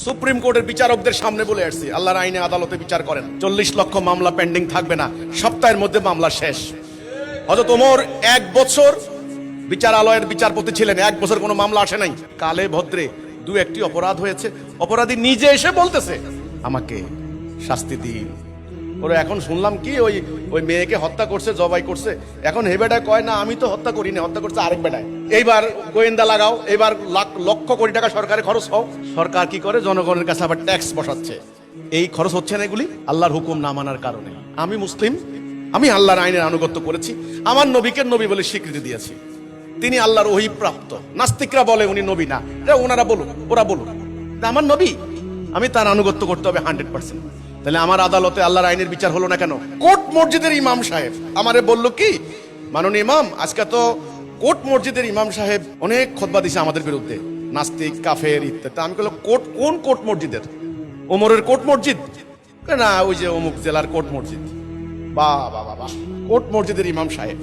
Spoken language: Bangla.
সুপ্রিম কোর্টের বিচারকদের সামনে বলে আসছি, আল্লাহর আইনে আদালতে বিচার করেন, 40 লক্ষ মামলা পেন্ডিং থাকবে না, সপ্তাহের মধ্যে মামলা শেষ। হযরত ওমর 1 বছর বিচারালয়ের বিচারপতি ছিলেন, 1 বছর কোনো মামলা আসে নাই। কালে ভদ্রে 2-1টি অপরাধ হয়েছে, অপরাধী নিজে এসে বলতেছে আমাকে শাস্তি দিন। ওরা এখন শুনলাম কি ওই মেয়েকে হত্যা করছে, জবাই করছে, এখন হে বেটায় কয় না আমি তো হত্যা করিনি, হত্যা করছে আরেক বেটায়। এইবার গোয়েন্দা লাগাও, এবার লক্ষ কোটি টাকা সরকারের খরচ হোক। সরকার কি করে, জনগণের কাছে আবার ট্যাক্স বসাচ্ছে। এই খরচ হচ্ছে না এগুলি আল্লাহর হুকুম না মানার কারণে। আমি মুসলিম, আমি আল্লাহর আইনের আনুগত্য করেছি, আমার নবীকে নবী বলে স্বীকৃতি দিয়েছি, তিনি আল্লাহর ওহী প্রাপ্ত। নাস্তিকরা বলে উনি নবী না, ওনারা বলুন, ওরা বলুন, আমার নবী, আমি তার আনুগত্য করতে হবে 100%। তাহলে আমার আদালতে আল্লাহর আইনের বিচার হলো না কেন? কোর্ট মসজিদের ইমাম সাহেব আমারে বলল কি, মাননীয় ইমাম, আজকে তো কোর্ট মসজিদের ইমাম সাহেব অনেক খুতবা দিছে আমাদের বিরুদ্ধে, নাস্তিক, কাফের ইত্যাদি। আমি বললাম কোর্ট, কোন কোর্ট মসজিদের? ওমরের কোর্ট মসজিদ না, ওই যে অমুক জেলার কোর্ট মসজিদ। বাহ বাহ বাহ, কোর্ট মসজিদের ইমাম সাহেব।